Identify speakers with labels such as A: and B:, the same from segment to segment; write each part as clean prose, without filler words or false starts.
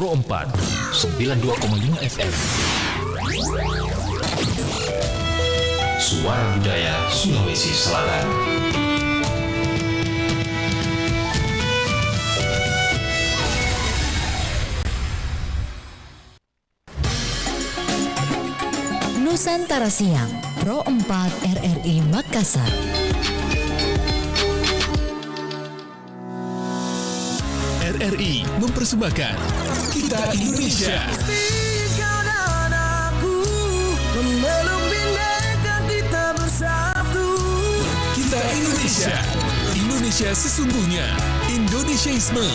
A: Pro 4 92,5 FM. Suara Budaya Sulawesi Selatan.
B: Nusantara Siang, Pro 4 RRI Makassar.
C: RRI mempersembahkan Kita Indonesia.
D: Kau dan aku memeluk bineka kita bersatu.
C: Kita Indonesia. Indonesia sesungguhnya. Indonesiaisme.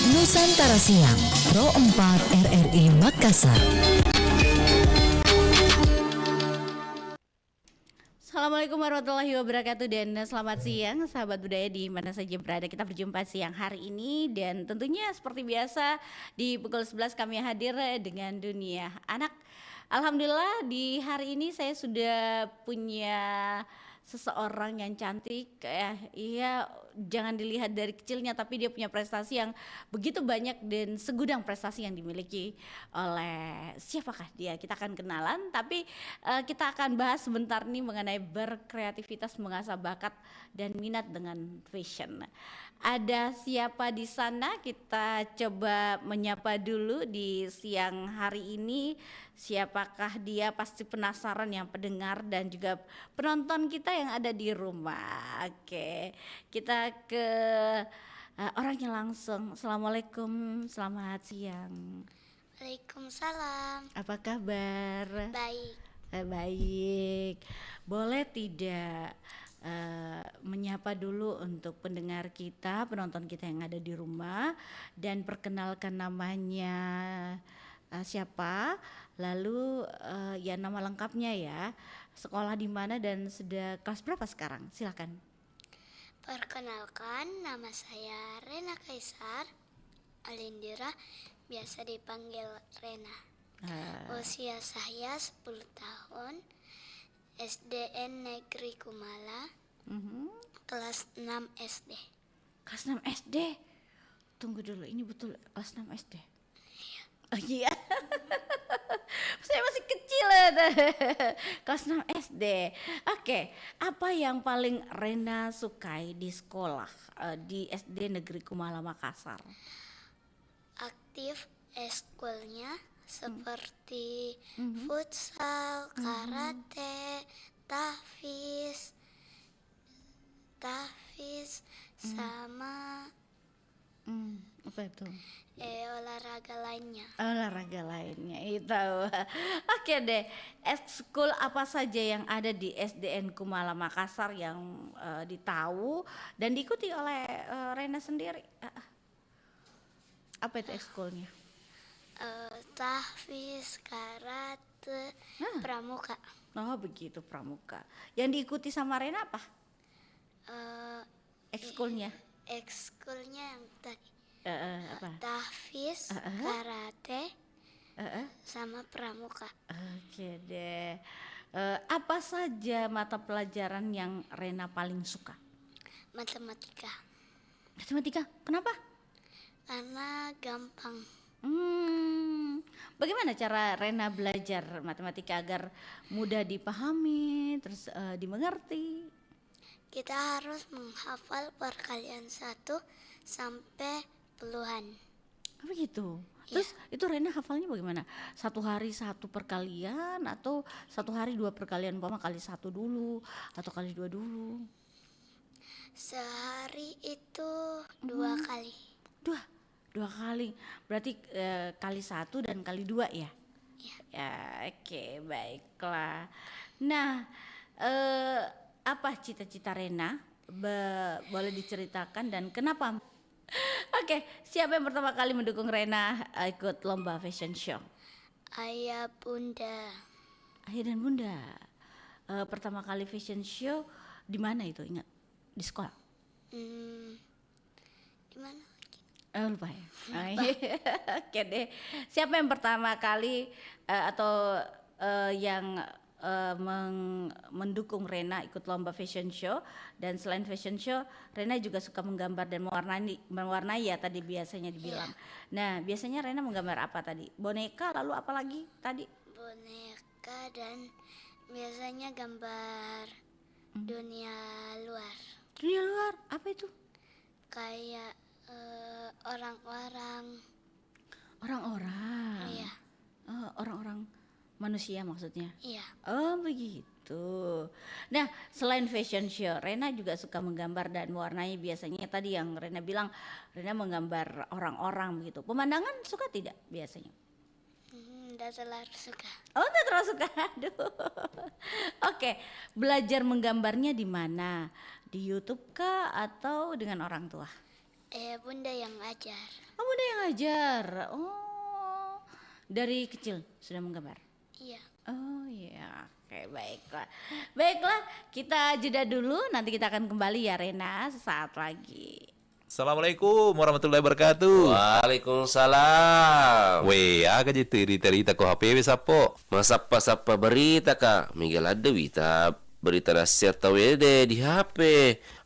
B: Nusantara Siang, Pro 4 RRI Makassar.
E: Assalamualaikum warahmatullahi wabarakatuh dan selamat siang sahabat budaya di mana saja berada. Kita berjumpa siang hari ini dan tentunya seperti biasa di pukul 11 kami hadir dengan dunia anak. Alhamdulillah di hari ini saya sudah punya seseorang yang cantik, iya jangan dilihat dari kecilnya tapi dia punya prestasi yang begitu banyak dan segudang prestasi yang dimiliki oleh siapakah dia, kita akan kenalan tapi kita akan bahas sebentar nih mengenai berkreativitas, mengasah bakat dan minat dengan fashion. Ada siapa di sana? Kita coba menyapa dulu di siang hari ini. Siapakah dia? Pasti penasaran yang pendengar dan juga penonton kita yang ada di rumah. Oke, kita ke orangnya langsung. Assalamualaikum, selamat siang.
F: Waalaikumsalam.
E: Apa kabar?
F: Baik.
E: Baik. Boleh tidak menyapa dulu untuk pendengar kita, penonton kita yang ada di rumah dan perkenalkan namanya siapa, lalu ya nama lengkapnya ya, sekolah di mana dan sudah kelas berapa sekarang? Silakan.
F: Perkenalkan, nama saya Rena Kaisar Alindira, biasa dipanggil Rena. Usia saya 10 tahun, SDN Negeri Kumala, kelas 6 SD.
E: Kelas 6 SD? Tunggu dulu, ini betul kelas 6 SD? Oh iya, saya masih kecil ya. Kelas 6 SD. Oke, apa yang paling Rena sukai di sekolah di SD Negeri Kumala Makassar?
F: Aktif eskulnya seperti futsal, karate, tahfiz, sama
E: Apa itu?
F: olahraga lainnya.
E: Olahraga lainnya itu. Oke deh, ekskul apa saja yang ada di SDN Kumala Makassar yang ditahu dan diikuti oleh Rena sendiri? Apa itu ekskulnya?
F: Tahfiz, karate, pramuka.
E: Oh begitu, pramuka. Yang diikuti sama Rena apa? Ekskulnya?
F: Ekskulnya yang tadi.
E: Apa?
F: Tahfiz, karate, sama pramuka.
E: Oke deh. Apa saja mata pelajaran yang Rena paling suka?
F: Matematika,
E: Matematika. Kenapa?
F: karena gampang.
E: Bagaimana cara Rena belajar matematika agar mudah dipahami, terus dimengerti?
F: Kita harus menghafal perkalian 1 sampai puluhan.
E: Begitu. Terus itu Rena hafalnya bagaimana? Satu hari satu perkalian atau satu hari 2 perkalian, umpama kali 1 dulu atau kali 2 dulu?
F: Sehari itu 2 kali.
E: Dua kali. Berarti kali 1 dan kali 2 ya?
F: Iya.
E: Ya, oke, baiklah. Nah, apa cita-cita Rena? Boleh diceritakan dan kenapa? Oke, siapa yang pertama kali mendukung Rena ikut lomba fashion show?
F: Ayah, bunda.
E: Ayah dan bunda. Pertama kali fashion show di mana itu, ingat? Di sekolah?
F: Di mana?
E: Lupa ya. Oke deh. Siapa yang pertama kali atau yang mendukung Rena ikut lomba fashion show, dan selain fashion show Rena juga suka menggambar dan mewarnai ya tadi biasanya dibilang. Nah, biasanya Rena menggambar apa tadi? Boneka, lalu apa lagi tadi?
F: Boneka dan biasanya gambar dunia luar.
E: Dunia luar, apa itu?
F: Kayak orang-orang.
E: Orang-orang.
F: Iya.
E: Orang-orang manusia maksudnya.
F: Iya.
E: Oh begitu. Nah, selain fashion show, Rena juga suka menggambar dan mewarnai. Biasanya tadi yang Rena bilang, Rena menggambar orang-orang begitu. Pemandangan suka tidak biasanya?
F: Tidak terlalu suka.
E: Oh, tidak terlalu suka. Aduh. Oke, belajar menggambarnya di mana? Di YouTube kah atau dengan orang tua?
F: Bunda yang ajar.
E: Oh, bunda yang ajar. Oh, dari kecil sudah menggambar.
F: Iya.
E: Oh iya, oke baiklah. Baiklah, kita jeda dulu, nanti kita akan kembali ya Rena sesaat lagi.
G: Assalamualaikum warahmatullahi wabarakatuh.
H: Waalaikumsalam.
G: Weh, aga je cerita ko HP sapo.
H: Masapa-sapa berita kak. Miguel ada berita nasihat tahu deh di HP.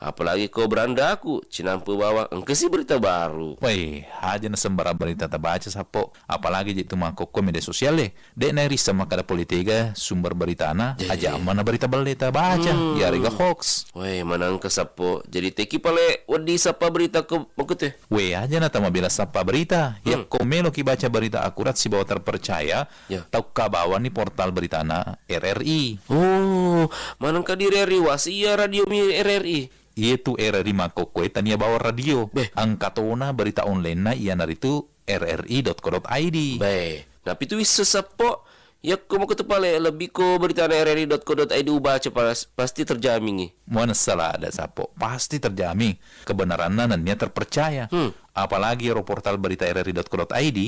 H: Apalagi kau beranda aku, cinampu bawa engke sih berita baru.
G: Weh, aja na sembara berita tak baca sapo. Apalagi je itu mako ko media sosial dek na risa makada politika sumber berita ana aja mana berita berita baca. Ya rega hoax.
H: Weh, manang ke sapo. Jadi teki pale wadi sapa berita ke makute.
G: Weh, aja na tama bila sapa berita. Ya ko melo ki baca berita akurat si bawa terpercaya.
H: Ya.
G: Tau kabawan ni portal berita ana RRI.
H: Oh, manang ka diri wasi ya radio mi RRI.
G: Itu RRI mako kue tania bawa radio.
H: Beh.
G: Angkatona berita online na iya naritu rri.co.id.
H: Baik. Nah, itu bisa sapo. Ya, kau mau ketepale lebih ko berita rri.co.id baca pasti terjamin nih.
G: Mana salah ada sapo, pasti terjamin kebenarannya dan dia terpercaya. Apalagi portal berita rri.co.id,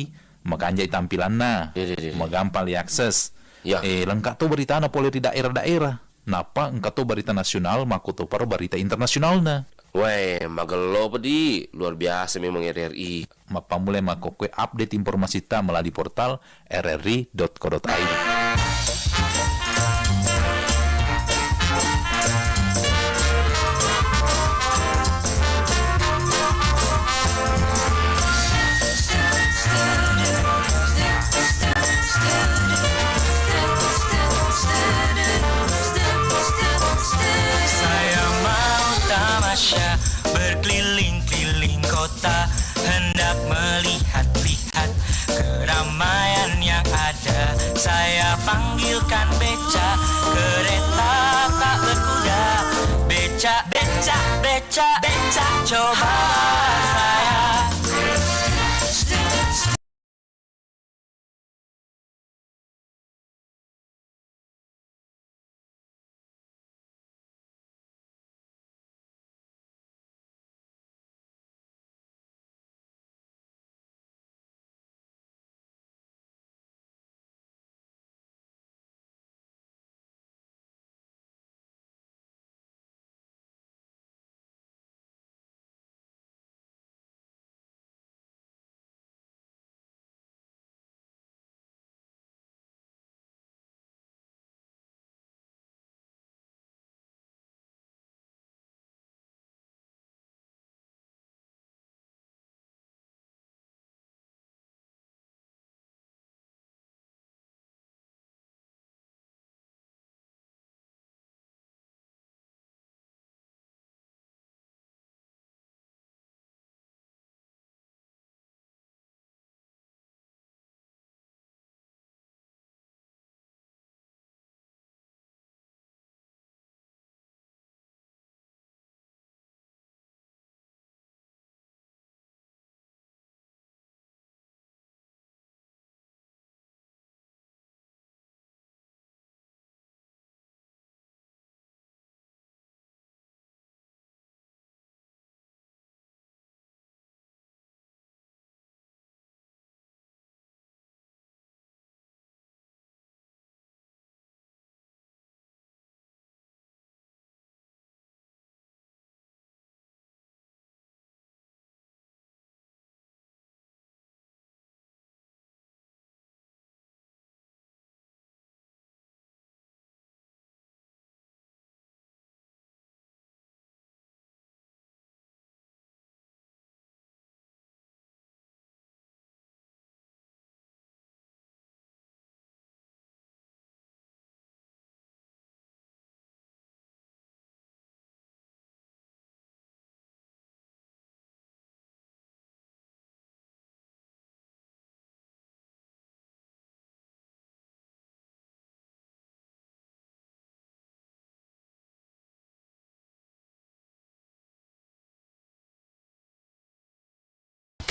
G: maka anjay tampilannya,
H: Iya.
G: gampang diakses.
H: Ya.
G: Lengkap tuh berita na boleh di daerah-daerah. Napa engkau tuh berita nasional, maku tuh per berita internasional na.
H: Weh, magelo pedi, luar biasa memang RRI.
G: Mapa mulai maku kue update informasi ta melalui portal rri.co.id.
I: Saya mau tamasya berkeliling-keliling kota, hendak melihat-lihat keramaian yang ada. Saya panggilkan beca, kereta tak berkuda. Beca, beca, beca, beca, coba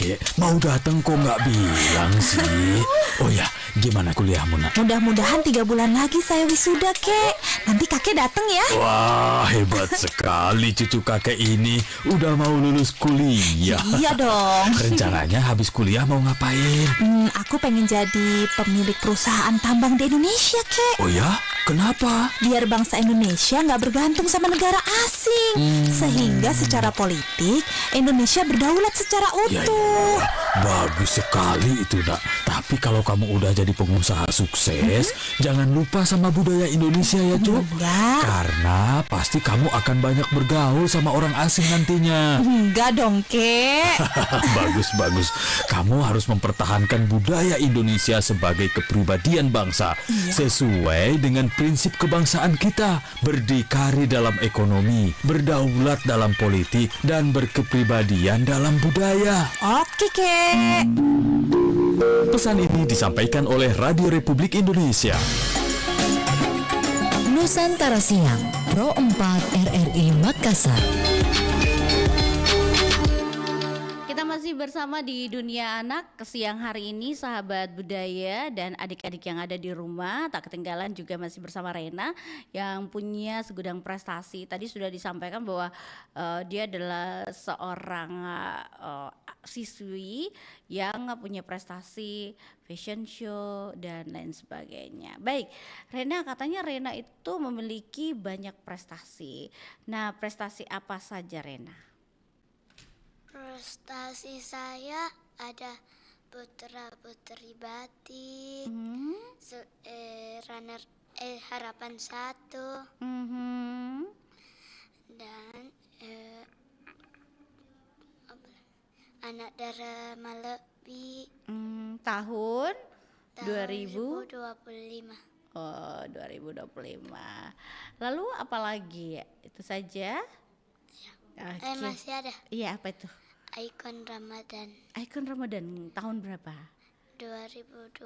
J: Kek, mau datang kok nggak bilang sih? Oh ya, gimana kuliahmu nak?
K: Mudah-mudahan 3 bulan lagi saya wisuda, Kek. Nanti kakek datang ya.
J: Wah, hebat sekali cucu kakek ini. Udah mau lulus kuliah.
K: Iya dong.
J: Rencananya habis kuliah mau ngapain?
K: Aku pengen jadi pemilik perusahaan tambang di Indonesia, Kek.
J: Oh ya? Kenapa?
K: Biar bangsa Indonesia nggak bergantung sama negara asing. Sehingga secara politik, Indonesia berdaulat secara utuh.
J: Bagus sekali itu nak. Tapi kalau kamu udah jadi pengusaha sukses, jangan lupa sama budaya Indonesia ya Cuk. Karena pasti kamu akan banyak bergaul sama orang asing nantinya.
K: Enggak dong, Kek.
J: Bagus. Kamu harus mempertahankan budaya Indonesia sebagai kepribadian bangsa. Sesuai dengan prinsip kebangsaan kita. Berdikari dalam ekonomi, berdaulat dalam politik, dan berkepribadian dalam budaya.
K: Oke, Kek.
J: Pesan ini disampaikan oleh Radio Republik Indonesia.
B: Nusantara Siang, Pro 4 RRI Makassar.
E: Kita masih bersama di Dunia Anak siang hari ini, sahabat budaya dan adik-adik yang ada di rumah. Tak ketinggalan juga masih bersama Rena yang punya segudang prestasi. Tadi sudah disampaikan bahwa dia adalah seorang siswi yang punya prestasi fashion show dan lain sebagainya. Baik, Rena, katanya Rena itu memiliki banyak prestasi. Nah, prestasi apa saja Rena?
F: Prestasi saya ada putra putri batik, runner harapan 1, dan anak darah Malepi.
E: Tahun
F: 2025.
E: Oh, 2025. Lalu apa lagi? Itu saja? Okay.
F: Masih ada.
E: Iya, apa itu?
F: Ikon Ramadan.
E: Ikon Ramadan tahun berapa?
F: 2025.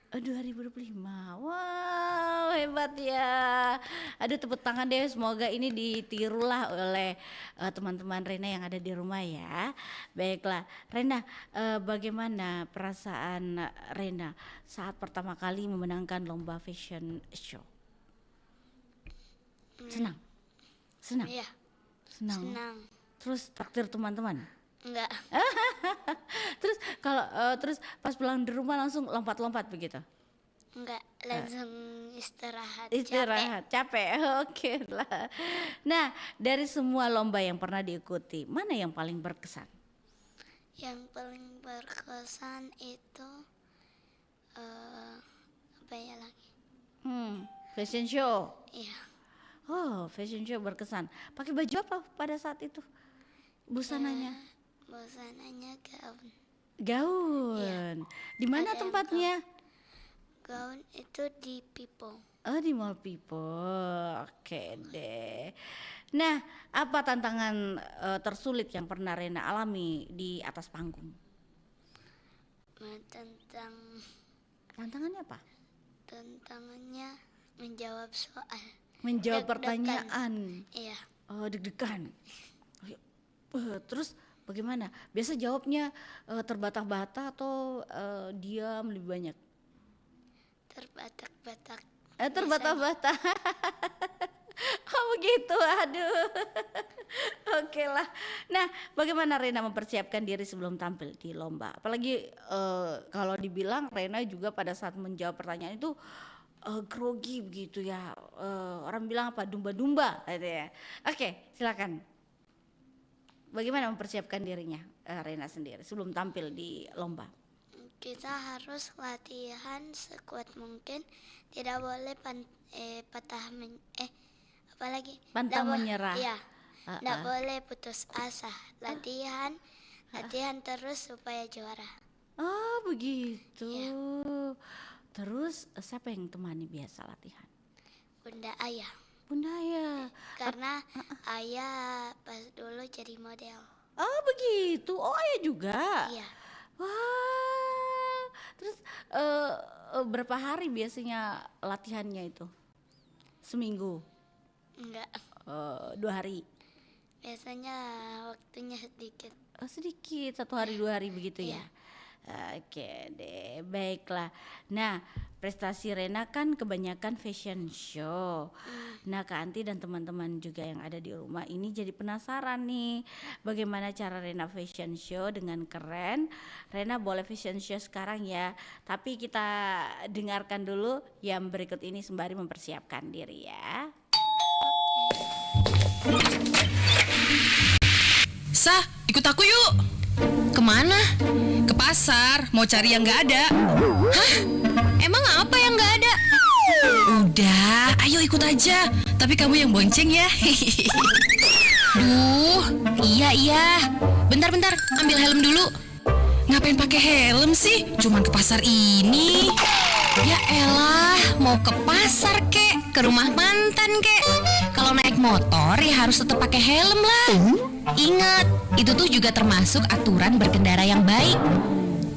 E: Oh, 2025. Wow, hebat ya. Aduh, tepuk tangan deh, semoga ini ditirulah oleh teman-teman Rena yang ada di rumah ya. Baiklah, Rena, bagaimana perasaan Rena saat pertama kali memenangkan lomba fashion show? Senang?
F: Iya.
E: Senang. Terus traktir teman-teman?
F: Enggak.
E: Terus pas pulang di rumah langsung lompat-lompat begitu?
F: Enggak, langsung istirahat.
E: Capek. Oke lah. Nah, dari semua lomba yang pernah diikuti, mana yang paling berkesan?
F: Yang paling berkesan itu apa ya lagi?
E: Fashion show.
F: Iya.
E: Oh, fashion show berkesan. Pakai baju apa pada saat itu? Busananya?
F: Busananya gaun.
E: Gaun. Iya. Di mana tempatnya?
F: Gaun itu di Pipo.
E: Oh, di Mall Pipo. Oke deh. Nah, apa tantangan tersulit yang pernah Rena alami di atas panggung? Tantangannya apa? Tantangannya
F: menjawab soal.
E: Menjawab pertanyaan.
F: Iya.
E: Oh, deg-degan. Terus bagaimana? Biasa jawabnya terbata-bata atau diam lebih banyak?
F: Terbata-bata.
E: Terbata-bata. Oh begitu, aduh. Oke lah. Nah, bagaimana Rena mempersiapkan diri sebelum tampil di lomba? Apalagi kalau dibilang Rena juga pada saat menjawab pertanyaan itu grogi begitu ya. Orang bilang apa? Dumba-dumba gitu ya. Oke, silakan. Bagaimana mempersiapkan dirinya Rena sendiri sebelum tampil di lomba?
F: Kita harus latihan sekuat mungkin, tidak boleh
E: pantang menyerah.
F: Iya, tidak boleh putus asa. Latihan terus supaya juara.
E: Oh begitu.
F: Iya.
E: Terus siapa yang temani biasa latihan?
F: Bunda Ayah.
E: Karena
F: Ayah pas dulu jadi model.
E: Oh begitu. Oh Ayah juga.
F: Iya.
E: Wah. Terus berapa hari biasanya latihannya itu? Seminggu?
F: Enggak.
E: 2 hari.
F: Biasanya waktunya sedikit.
E: Sedikit, 1 hari 2 hari begitu ya. Oke deh, baiklah. Nah, prestasi Rena kan kebanyakan fashion show. Nah, Kak Anti dan teman-teman juga yang ada di rumah ini jadi penasaran nih, bagaimana cara Rena fashion show dengan keren. Rena boleh fashion show sekarang ya, tapi kita dengarkan dulu yang berikut ini sembari mempersiapkan diri ya.
L: Sah, ikut aku yuk. Kemana? Ke pasar, mau cari yang gak ada. Hah? Emang apa yang gak ada? Udah, ayo ikut aja. Tapi kamu yang bonceng ya. Duh, iya. Bentar, ambil helm dulu. Ngapain pakai helm sih? Cuman ke pasar ini. Ya elah, mau ke pasar kek, ke rumah mantan kek. Kalau naik motor ya harus tetap pakai helm lah. Ingat, itu tuh juga termasuk aturan berkendara yang baik.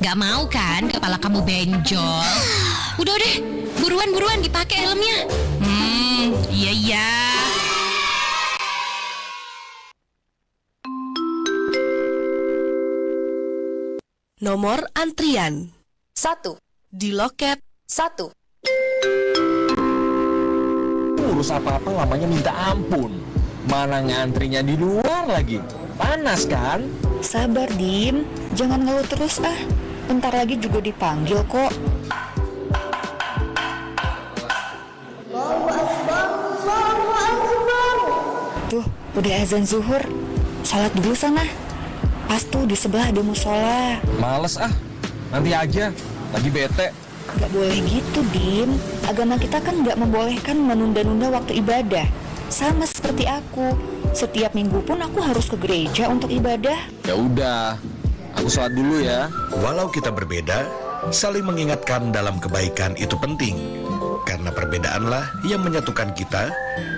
L: Gak mau kan kepala kamu benjol? Udah deh, buruan dipakai helmnya. Iya.
M: Nomor antrian
N: 1.
M: di loket
N: 1.
O: Urus apa-apa lamanya minta ampun. Mana ngantrinya di luar lagi. Panas kan?
P: Sabar Dim, jangan ngeluh terus ah. Bentar lagi juga dipanggil kok. Tuh, udah azan zuhur. Salat dulu sana. Pas tuh di sebelah ada musola.
O: Males ah, nanti aja. Lagi bete.
P: Gak boleh gitu Dim. Agama kita kan gak membolehkan menunda-nunda waktu ibadah. Sama seperti aku. Setiap minggu pun aku harus ke gereja untuk ibadah.
O: Ya udah, aku sholat dulu ya.
Q: Walau kita berbeda, saling mengingatkan dalam kebaikan itu penting. Karena perbedaanlah yang menyatukan kita,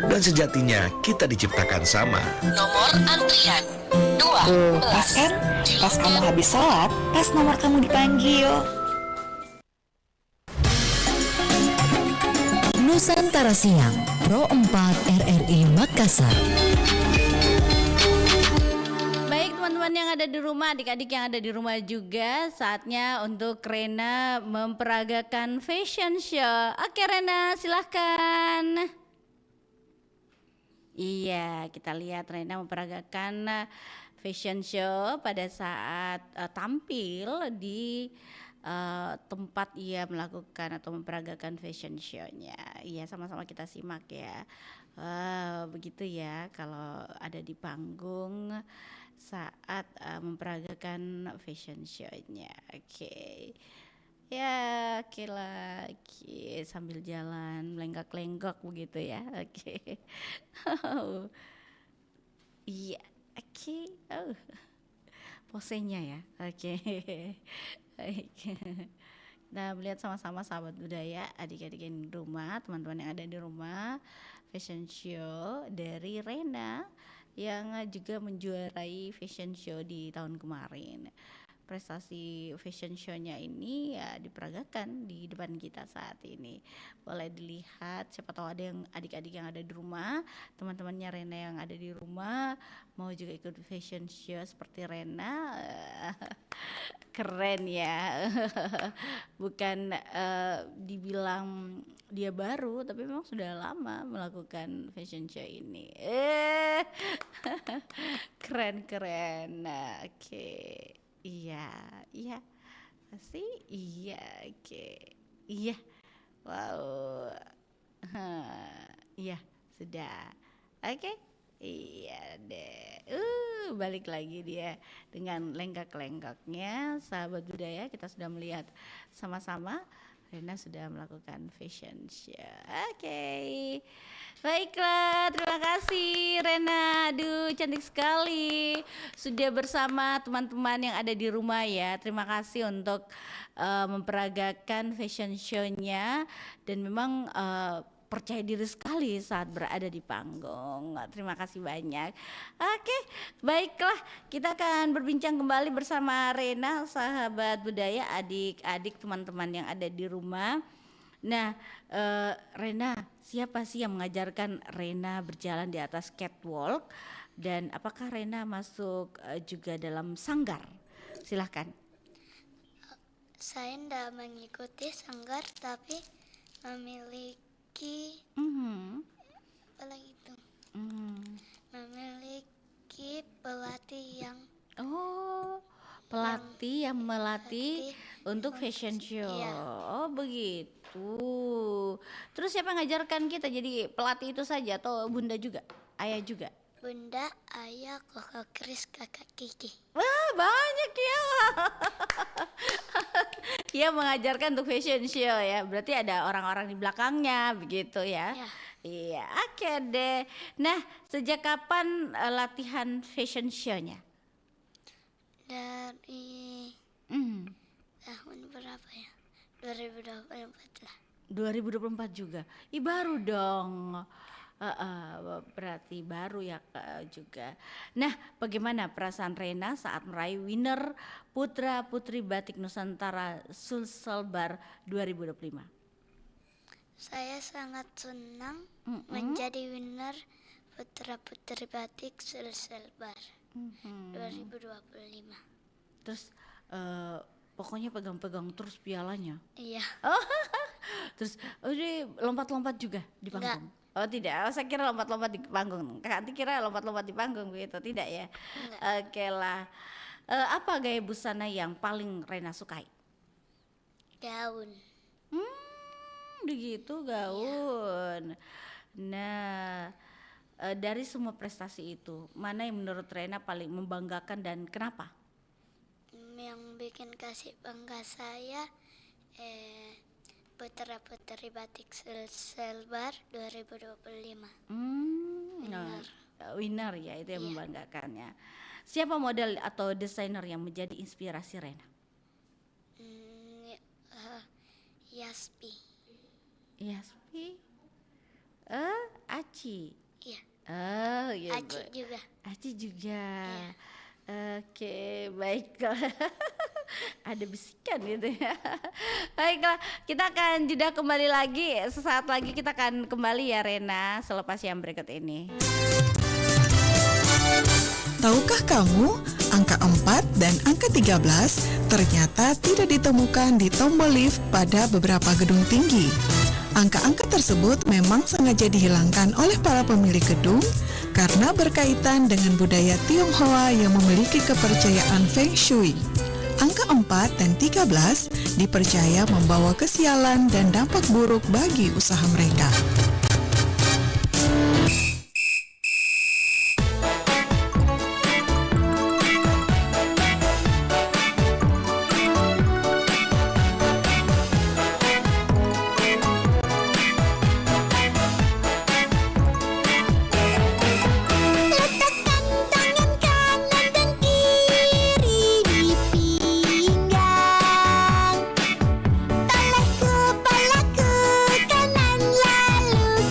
Q: dan sejatinya kita diciptakan sama.
M: Nomor antrian 2.
P: Tuh, pas kan? Pas kamu habis sholat, pas nomor kamu dipanggil.
B: Nusantara Siang, Pro 4 RRI Makassar.
E: Baik teman-teman yang ada di rumah, adik-adik yang ada di rumah juga, saatnya untuk Rena memperagakan fashion show. Oke Rena, silahkan. Iya, kita lihat Rena memperagakan fashion show pada saat tampil di tempat ia melakukan atau memperagakan fashion show-nya. Iya, sama-sama kita simak ya. Begitu ya kalau ada di panggung saat memperagakan fashion show-nya. Oke. Ya, oke lah. Oke, sambil jalan melenggak-lenggok begitu ya. Oke. Iya, oke. Posenya ya. Oke. Baik. Nah, melihat sama-sama sahabat budaya, adik-adik yang di rumah, teman-teman yang ada di rumah, fashion show dari Rena yang juga menjuarai fashion show di tahun kemarin. Prestasi fashion show-nya ini ya diperagakan di depan kita saat ini. Boleh dilihat, siapa tahu ada yang adik-adik yang ada di rumah, teman-temannya Rena yang ada di rumah mau juga ikut fashion show seperti Rena. Keren ya. Bukan dibilang dia baru, tapi memang sudah lama melakukan fashion show ini. Keren. Oke. Iya, pasti iya, oke, iya, wow, iya, sudah, oke, iya deh, balik lagi dia dengan lenggak-lenggoknya, sahabat budaya, kita sudah melihat sama-sama, Rena sudah melakukan fashion show, oke. Baiklah, terima kasih Rena. Aduh, cantik sekali. Sudah bersama teman-teman yang ada di rumah ya. Terima kasih untuk memperagakan fashion show-nya. Dan memang percaya diri sekali saat berada di panggung. Terima kasih banyak. Oke, baiklah. Kita akan berbincang kembali bersama Rena, sahabat budaya, adik-adik teman-teman yang ada di rumah. Nah, Rena, siapa sih yang mengajarkan Rena berjalan di atas catwalk Dan apakah Rena masuk juga dalam sanggar? Silahkan.
F: Saya tidak mengikuti sanggar tapi memiliki apa lagi itu? Memiliki pelatih yang
E: pelatih yang melatih untuk fashion show.
F: Iya.
E: Oh begitu. Terus siapa yang ngajarkan kita jadi pelatih itu saja atau bunda juga, ayah juga?
F: Bunda, ayah, kakak Kris, kakak Kiki.
E: Wah banyak ya. Dia mengajarkan untuk fashion show ya. Berarti ada orang-orang di belakangnya begitu ya. Iya, oke deh. Nah, sejak kapan latihan fashion show-nya?
F: Dari tahun berapa ya? 2024 lah.
E: 2024 juga. Ih baru dong. Berarti baru ya juga. Nah, bagaimana perasaan Rena saat meraih winner Putra Putri Batik Nusantara Sulselbar 2025?
F: Saya sangat senang menjadi winner Putra Putri Batik Sulselbar 2025.
E: Terus pokoknya pegang-pegang terus pialanya.
F: Iya.
E: Terus lompat-lompat juga di panggung.
F: Enggak.
E: Oh tidak, saya kira lompat-lompat di panggung. Kakak kira lompat-lompat di panggung begitu, tidak ya? Oke lah. Apa gaya busana yang paling Rena sukai?
F: Gaun.
E: Begitu gaun. Nah, dari semua prestasi itu, mana yang menurut Rena paling membanggakan dan kenapa?
F: Yang bikin kasih bangga saya Putra Putri Batik Sulselbar 2025.
E: Winner ya, itu yang membanggakannya. Siapa model atau desainer yang menjadi inspirasi Rena?
F: Yaspi.
E: Yaspi? Aci?
F: Iya.
E: Iya.
F: Aci juga.
E: Aci juga. Oke, baiklah. Ada bisikan gitu ya. Baiklah, kita akan jeda kembali lagi. Sesaat lagi kita akan kembali ya Rena, selepas yang berikut ini.
N: Tahukah kamu, angka 4 dan angka 13 ternyata tidak ditemukan di tombol lift pada beberapa gedung tinggi. Angka-angka tersebut memang sengaja dihilangkan oleh para pemilik gedung karena berkaitan dengan budaya Tionghoa yang memiliki kepercayaan Feng Shui. Angka 4 dan 13 dipercaya membawa kesialan dan dampak buruk bagi usaha mereka.
D: Toleh kepalaku kanan lalu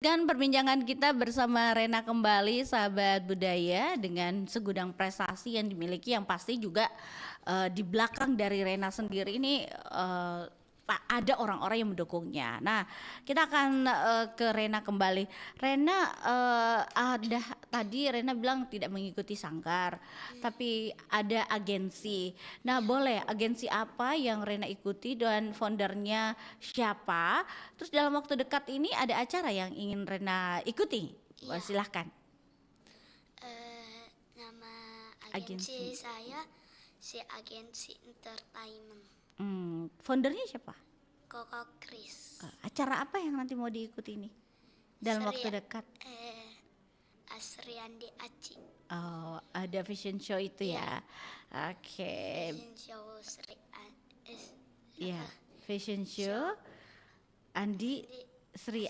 E: lanjutkan perbincangan kita bersama Rena kembali, sahabat budaya, dengan segudang prestasi yang dimiliki yang pasti juga di belakang dari Rena sendiri ini ada orang-orang yang mendukungnya. Nah, kita akan ke Rena kembali. Rena ada tadi Rena bilang tidak mengikuti sanggar, tapi ada agensi. Nah, boleh agensi apa yang Rena ikuti dan foundernya siapa? Terus dalam waktu dekat ini ada acara yang ingin Rena ikuti? Silahkan.
F: Nama agensi saya si Agensi Entertainment.
E: Foundernya siapa?
F: Koko Kris.
E: Acara apa yang nanti mau diikuti ini dalam waktu dekat?
F: Asriandi Aci.
E: Oh, ada fashion show itu ya. Oke.
F: Fashion show
E: Ya, fashion show Andi Sri.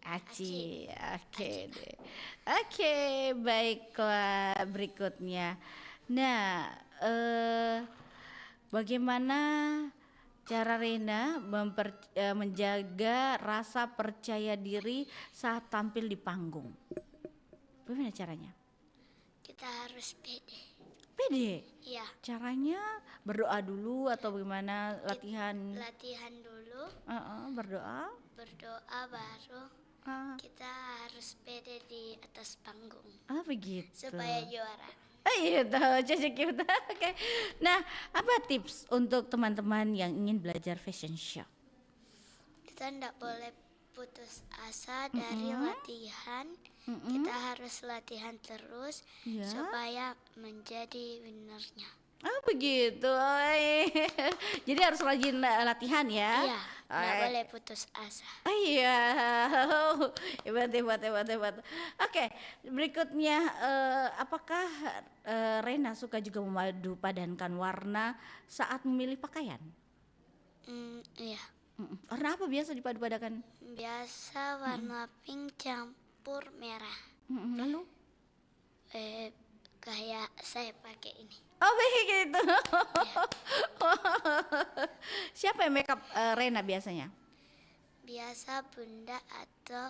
E: Aci. Oke deh. Oke, baiklah berikutnya. Nah, bagaimana cara Rena menjaga rasa percaya diri saat tampil di panggung? Bagaimana caranya?
F: Kita harus pede.
E: Pede?
F: Iya.
E: Caranya berdoa dulu atau bagaimana? Latihan
F: dulu.
E: Berdoa.
F: Berdoa baru kita harus pede di atas panggung.
E: Begitu.
F: Supaya juara.
E: Iya tahu cocok. Oke. Nah, apa tips untuk teman-teman yang ingin belajar fashion show?
F: Kita tidak boleh putus asa dari latihan. Kita harus latihan terus supaya menjadi winnernya.
E: Begitu. Jadi harus rajin latihan ya.
F: Iya. Tidak boleh putus asa.
E: Iya. Hebat. Oke, berikutnya apakah Rena suka juga memadu padankan warna saat memilih pakaian?
F: Iya.
E: Warna apa biasa dipadu padankan?
F: Biasa warna pink campur merah.
E: Lalu?
F: Kayak saya pakai ini.
E: Oh begitu. Siapa yang makeup Rena biasanya?
F: Biasa bunda atau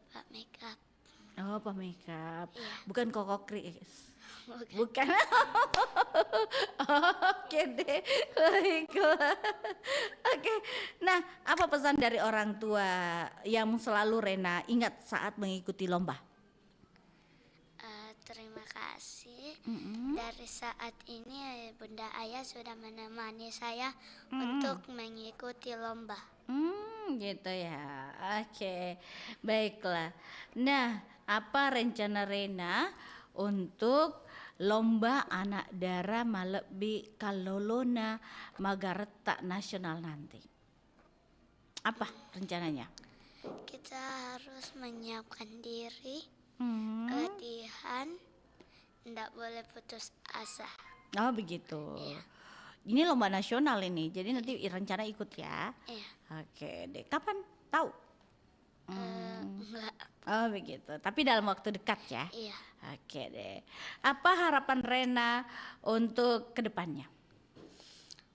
F: Pak makeup.
E: Oh Pak makeup.
F: Iya.
E: Bukan Koko Kris. Bukan. Oke deh. Baiklah. Oke. Nah, apa pesan dari orang tua yang selalu Rena ingat saat mengikuti lomba?
F: Terima kasih. Dari saat ini Bunda Ayah sudah menemani saya untuk mengikuti lomba.
E: Gitu ya. Oke. Baiklah. Nah, apa rencana Rena untuk lomba anak dara Malebi Kalolona Magareta Nasional nanti? Apa rencananya?
F: Kita harus menyiapkan diri. Latihan, tidak boleh putus asa.
E: Oh begitu.
F: Iya.
E: Ini lomba nasional ini, jadi nanti rencana ikut ya.
F: Iya.
E: Oke deh. Kapan tahu?
F: Enggak.
E: Oh begitu. Tapi dalam waktu dekat ya.
F: Iya.
E: Oke deh. Apa harapan Rena untuk kedepannya?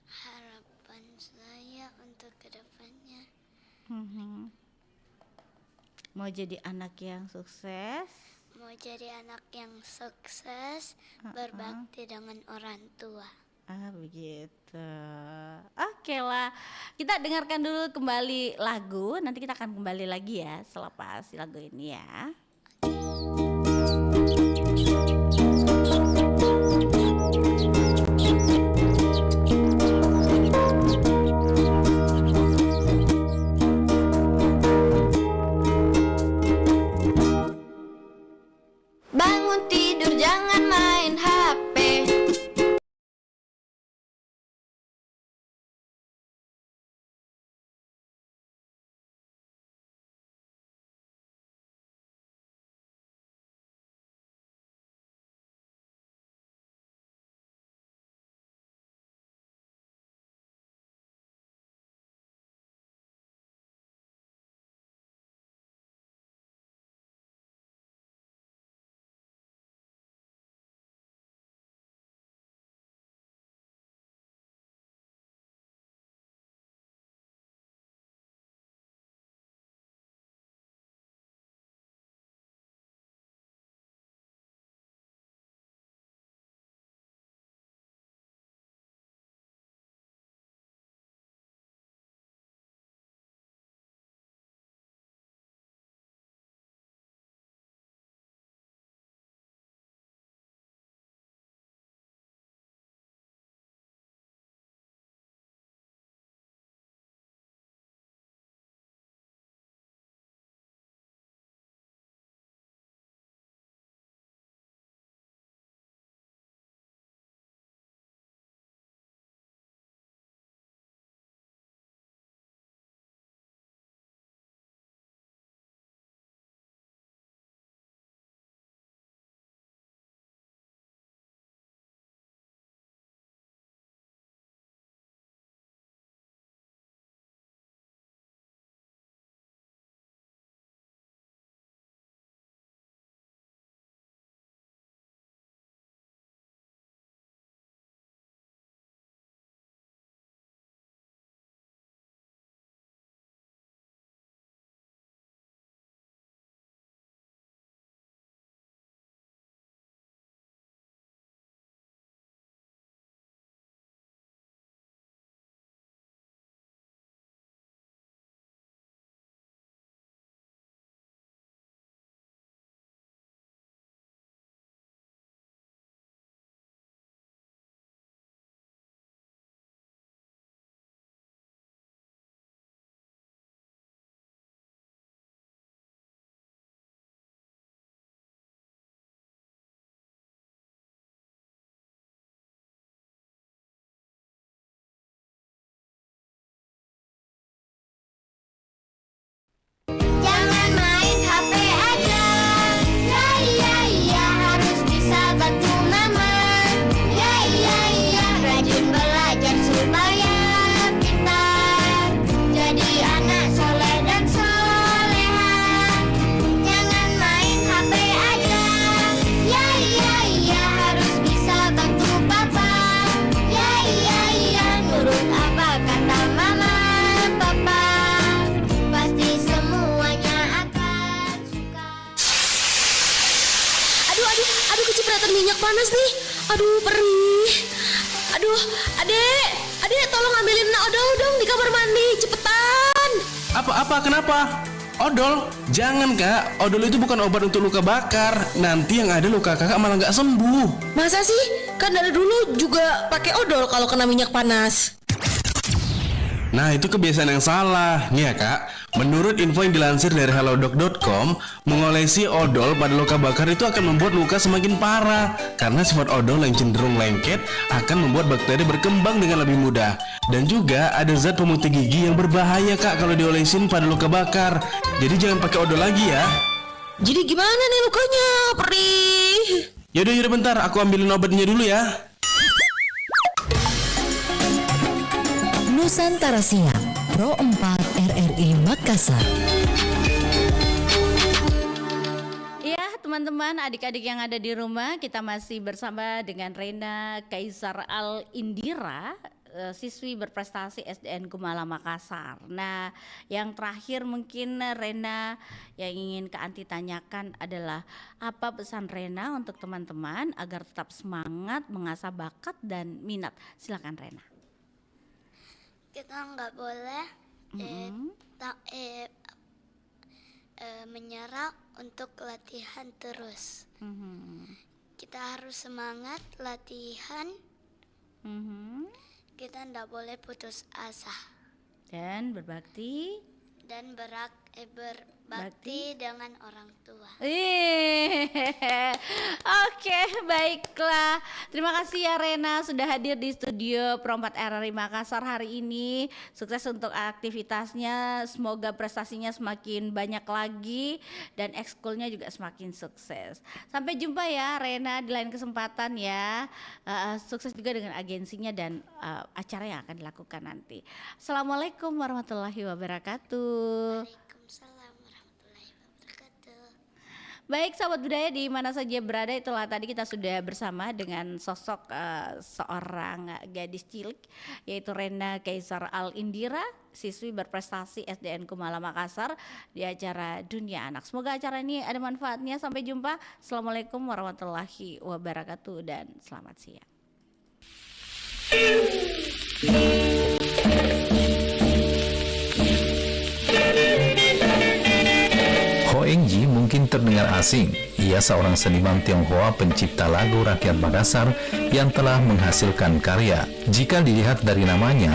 F: Harapan saya untuk kedepannya.
E: Mau jadi anak yang sukses?
F: Mau jadi anak yang sukses, berbakti dengan orang tua.
E: Begitu. Oke lah. Kita dengarkan dulu kembali lagu. Nanti kita akan kembali lagi ya selepas lagu ini ya.
R: Bangun tidur jangan main HP.
L: Aduh, kecipratan minyak panas nih. Aduh, perih. Aduh, adek, tolong ambilin odol dong di kamar mandi, cepetan.
S: Apa, kenapa? Odol? Jangan kak, odol itu bukan obat untuk luka bakar. Nanti yang ada luka kakak malah nggak sembuh.
L: Masa sih? Kan dari dulu juga pakai odol kalau kena minyak panas.
S: Nah, itu kebiasaan yang salah. Nih ya kak, menurut info yang dilansir dari halodoc.com, mengolesi odol pada luka bakar itu akan membuat luka semakin parah. Karena sifat odol yang cenderung lengket akan membuat bakteri berkembang dengan lebih mudah. Dan juga ada zat pemutih gigi yang berbahaya kak kalau diolesin pada luka bakar. Jadi jangan pakai odol lagi ya.
L: Jadi gimana nih lukanya? Perih.
S: Yaudah bentar, aku ambilin obatnya dulu ya.
B: Nusantara Siang, Pro 4 RRI Makassar.
E: Ya, teman-teman, adik-adik yang ada di rumah, kita masih bersama dengan Rena Kaisar Al Indira, siswi berprestasi SDN Kumala Makassar. Nah, yang terakhir mungkin Rena yang ingin Kak Anti tanyakan adalah apa pesan Rena untuk teman-teman agar tetap semangat mengasah bakat dan minat. Silakan Rena.
F: Kita nggak boleh menyerah untuk latihan terus. Kita harus semangat latihan. Kita nggak boleh putus asa.
E: Dan berbakti.
F: Dan berbakti dengan orang tua.
E: Oke, baiklah. Terima kasih ya Rena sudah hadir di studio Pro 4 RRI Makassar hari ini. Sukses untuk aktivitasnya. Semoga prestasinya semakin banyak lagi dan ekskulnya juga semakin sukses. Sampai jumpa ya Rena di lain kesempatan ya. Sukses juga dengan agensinya dan acara yang akan dilakukan nanti. Assalamualaikum warahmatullahi wabarakatuh.
F: Waalaikumsalam warahmatullahi wabarakatuh.
E: Baik sahabat budaya di mana saja berada, itulah tadi kita sudah bersama dengan sosok seorang gadis cilik yaitu Rena Kaisar Al Indira, siswi berprestasi SDN Kumala Makassar di acara Dunia Anak. Semoga acara ini ada manfaatnya. Sampai jumpa. Assalamualaikum warahmatullahi wabarakatuh dan selamat siang.
G: Ho Eng Ji mungkin terdengar asing. Ia seorang seniman Tionghoa pencipta lagu rakyat Makassar yang telah menghasilkan karya. Jika dilihat dari namanya,